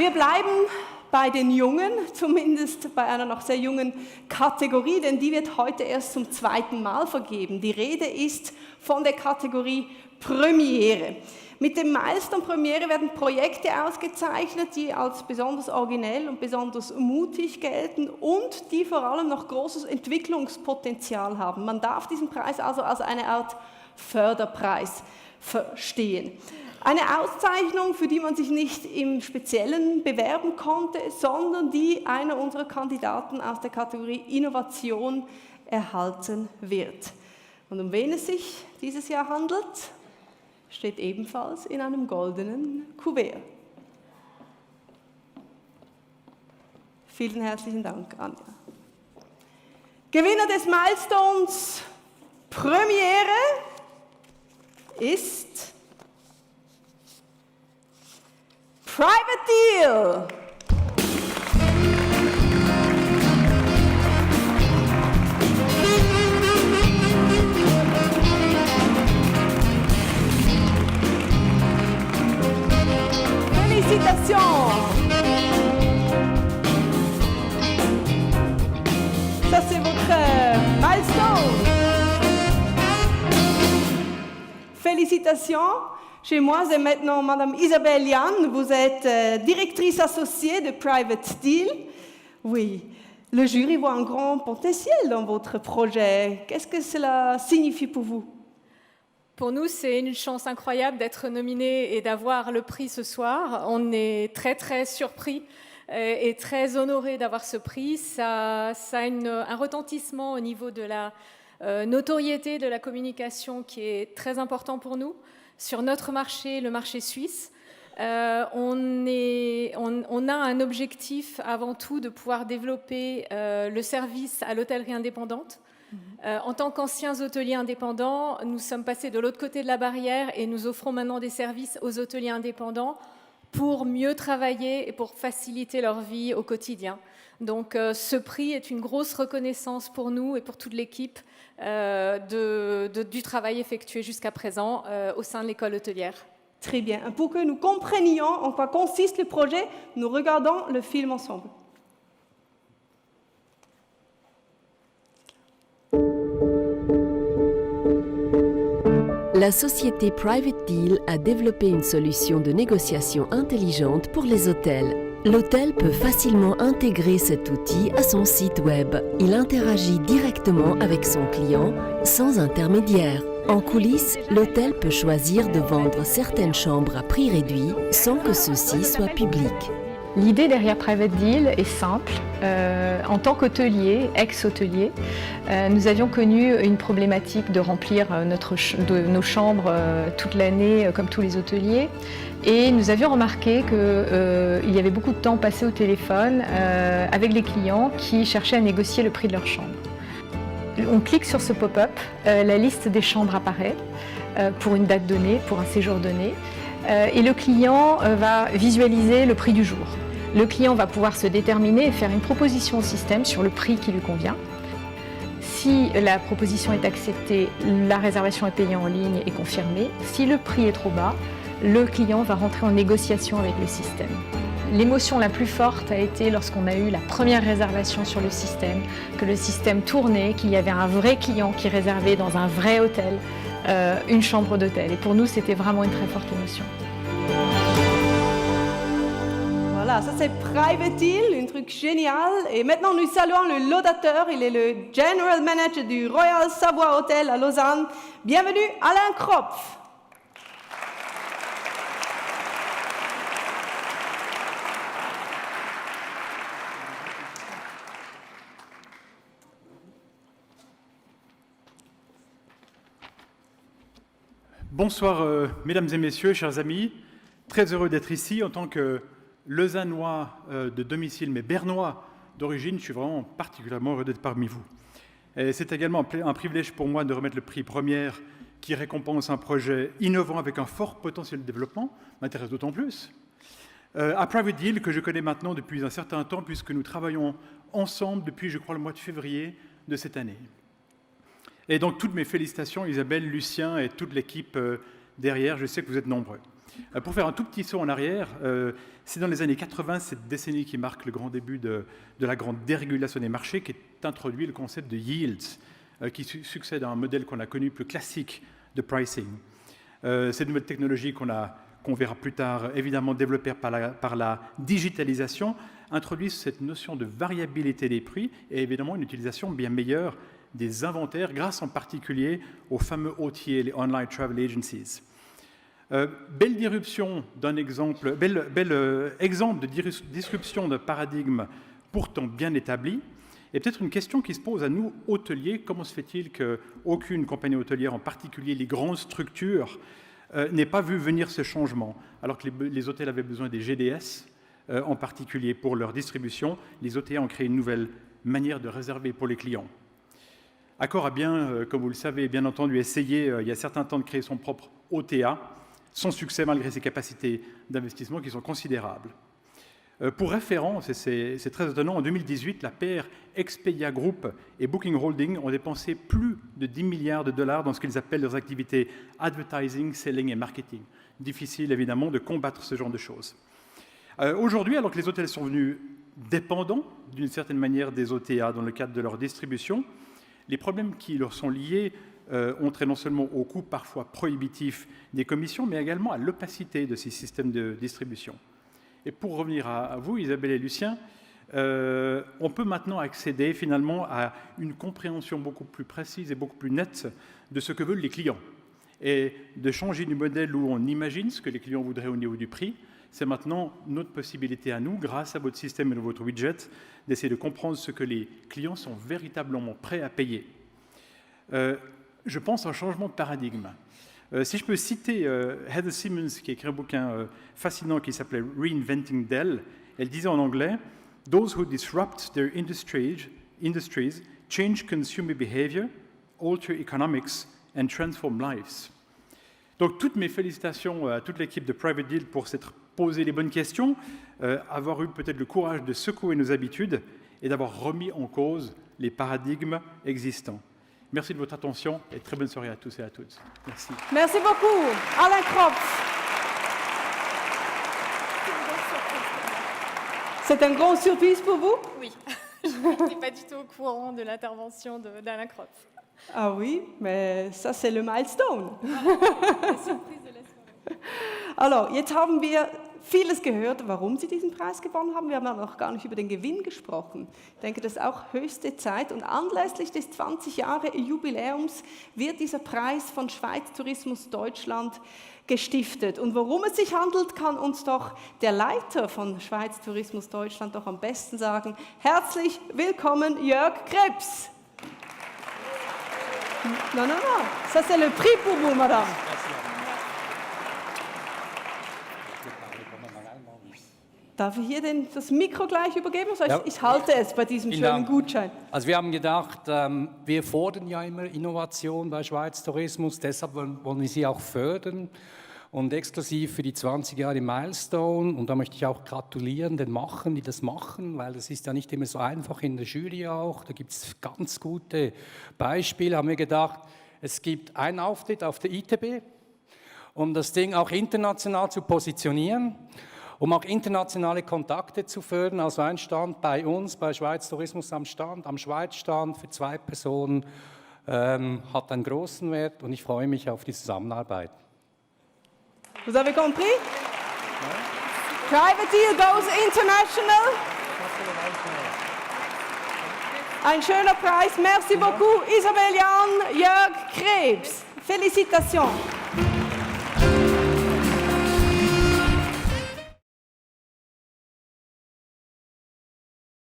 Wir bleiben bei den Jungen, zumindest bei einer noch sehr jungen Kategorie, denn die wird heute erst zum zweiten Mal vergeben. Die Rede ist von der Kategorie Premiere. Mit dem Milestone Premiere werden Projekte ausgezeichnet, die als besonders originell und besonders mutig gelten und die vor allem noch großes Entwicklungspotenzial haben. Man darf diesen Preis also als eine Art Förderpreis verstehen. Eine Auszeichnung, für die man sich nicht im Speziellen bewerben konnte, sondern die einer unserer Kandidaten aus der Kategorie Innovation erhalten wird. Und um wen es sich dieses Jahr handelt, steht ebenfalls in einem goldenen Kuvert. Vielen herzlichen Dank, Anja. Gewinner des Milestones Premiere ist Private Deal. Félicitations. Ça c'est votre milestone. Félicitations. Chez moi, c'est maintenant Madame Isabelle Yann. Vous êtes directrice associée de Private Deal. Oui, le jury voit un grand potentiel dans votre projet. Qu'est-ce que cela signifie pour vous? Pour nous, c'est une chance incroyable d'être nominé et d'avoir le prix ce soir. On est très, très surpris et très honoré d'avoir ce prix. Ça a un retentissement au niveau de la notoriété de la communication qui est très important pour nous. Sur notre marché, le marché suisse, on a un objectif avant tout de pouvoir développer le service à l'hôtellerie indépendante. En tant qu'anciens hôteliers indépendants, nous sommes passés de l'autre côté de la barrière et nous offrons maintenant des services aux hôteliers indépendants pour mieux travailler et pour faciliter leur vie au quotidien. Donc ce prix est une grosse reconnaissance pour nous et pour toute l'équipe du travail effectué jusqu'à présent au sein de l'école hôtelière. Très bien. Pour que nous comprenions en quoi consiste le projet, nous regardons le film ensemble. La société Private Deal a développé une solution de négociation intelligente pour les hôtels. L'hôtel peut facilement intégrer cet outil à son site web. Il interagit directement avec son client sans intermédiaire. En coulisses, l'hôtel peut choisir de vendre certaines chambres à prix réduit sans que ceci soit public. L'idée derrière Private Deal est simple. En tant qu'hôtelier, ex-hôtelier, nous avions connu une problématique de remplir nos chambres toute l'année comme tous les hôteliers. Et nous avions remarqué qu'il y avait beaucoup de temps passé au téléphone avec les clients qui cherchaient à négocier le prix de leur chambre. On clique sur ce pop-up, la liste des chambres apparaît pour une date donnée, pour un séjour donné. Et le client va visualiser le prix du jour. Le client va pouvoir se déterminer et faire une proposition au système sur le prix qui lui convient. Si la proposition est acceptée, la réservation est payée en ligne et confirmée. Si le prix est trop bas, le client va rentrer en négociation avec le système. L'émotion la plus forte a été lorsqu'on a eu la première réservation sur le système, que le système tournait, qu'il y avait un vrai client qui réservait dans un vrai hôtel une chambre d'hôtel. Et pour nous, c'était vraiment une très forte émotion. Voilà, ça c'est Private Deal, un truc génial. Et maintenant, nous saluons le laudateur. Il est le General Manager du Royal Savoie Hotel à Lausanne. Bienvenue, Alain Kropf. Bonsoir, mesdames et messieurs, chers amis. Très heureux d'être ici en tant que Lausannois de domicile, mais bernois d'origine. Je suis vraiment particulièrement heureux d'être parmi vous. Et c'est également un privilège pour moi de remettre le prix Première qui récompense un projet innovant avec un fort potentiel de développement. M'intéresse d'autant plus. À Private Deal, que je connais maintenant depuis un certain temps, puisque nous travaillons ensemble depuis, je crois, le mois de février de cette année. Et donc, toutes mes félicitations, Isabelle, Lucien et toute l'équipe derrière. Je sais que vous êtes nombreux. Pour faire un tout petit saut en arrière, c'est dans les années 80, cette décennie qui marque le grand début de la grande dérégulation des marchés, qu'est introduit le concept de yields, qui succède à un modèle qu'on a connu plus classique de pricing. Cette nouvelle technologie qu'on verra plus tard, évidemment développée par la digitalisation, introduit cette notion de variabilité des prix et évidemment une utilisation bien meilleure des inventaires, grâce en particulier aux fameux OTA, les Online Travel Agencies. Belle disruption d'un exemple, bel exemple de disruption d'un paradigme pourtant bien établi. Et peut-être une question qui se pose à nous, hôteliers, comment se fait-il qu'aucune compagnie hôtelière, en particulier les grandes structures, n'ait pas vu venir ce changement, alors que les hôtels avaient besoin des GDS, en particulier pour leur distribution. Les OTA ont créé une nouvelle manière de réserver pour les clients. Accor a bien, comme vous le savez, bien entendu essayé il y a certain temps de créer son propre OTA, sans succès malgré ses capacités d'investissement qui sont considérables. Pour référence, et c'est très étonnant, en 2018, la paire Expedia Group et Booking Holdings ont dépensé plus de 10 milliards de dollars dans ce qu'ils appellent leurs activités advertising, selling et marketing. Difficile évidemment de combattre ce genre de choses. Aujourd'hui, alors que les hôtels sont venus dépendants d'une certaine manière des OTA dans le cadre de leur distribution, les problèmes qui leur sont liés ont trait non seulement au coût parfois prohibitif des commissions, mais également à l'opacité de ces systèmes de distribution. Et pour revenir à vous, Isabelle et Lucien, on peut maintenant accéder finalement à une compréhension beaucoup plus précise et beaucoup plus nette de ce que veulent les clients. Et de changer du modèle où on imagine ce que les clients voudraient au niveau du prix, c'est maintenant notre possibilité à nous, grâce à votre système et à votre widget, d'essayer de comprendre ce que les clients sont véritablement prêts à payer. Je pense à un changement de paradigme. Si je peux citer Heather Simmons, qui a écrit un bouquin fascinant qui s'appelait Reinventing Dell, elle disait en anglais « Those who disrupt their industries change consumer behavior, alter economics and transform lives ». Donc toutes mes félicitations à toute l'équipe de Private Deal pour s'être posé les bonnes questions, avoir eu peut-être le courage de secouer nos habitudes et d'avoir remis en cause les paradigmes existants. Merci de votre attention et très bonne soirée à tous et à toutes. Merci. Merci beaucoup, Alain Kropf. C'est un grand surprise pour vous? Oui, je n'étais pas du tout au courant de l'intervention d'Alain Kropf. Ah oui, mais ça c'est le milestone. La surprise de la soirée. Alors, jetzt haben wir vieles gehört, warum Sie diesen Preis gewonnen haben. Wir haben aber noch gar nicht über den Gewinn gesprochen. Ich denke, das ist auch höchste Zeit. Und anlässlich des 20-Jahre-Jubiläums wird dieser Preis von Schweiz Tourismus Deutschland gestiftet. Und worum es sich handelt, kann uns doch der Leiter von Schweiz Tourismus Deutschland doch am besten sagen. Herzlich willkommen, Jörg Krebs. Non, non, non, ça c'est le prix pour vous, madame. Darf ich hier das Mikro gleich übergeben? Also ja. Ich halte es bei diesem schönen Gutschein. Also wir haben gedacht, wir fordern ja immer Innovation bei Schweiz Tourismus, deshalb wollen wir sie auch fördern und exklusiv für die 20 Jahre Milestone. Und da möchte ich auch gratulieren den Machern, die das machen, weil das ist ja nicht immer so einfach in der Jury auch. Da gibt es ganz gute Beispiele. Haben wir gedacht, es gibt einen Auftritt auf der ITB, um das Ding auch international zu positionieren. Um auch internationale Kontakte zu fördern, also ein Stand bei uns, bei Schweiz Tourismus am Schweizstand für 2 Personen, hat einen großen Wert und ich freue mich auf die Zusammenarbeit. Vous avez compris? Private Deal goes international. Ein schöner Preis, merci beaucoup Isabelle Jan, Jörg Krebs. Félicitations.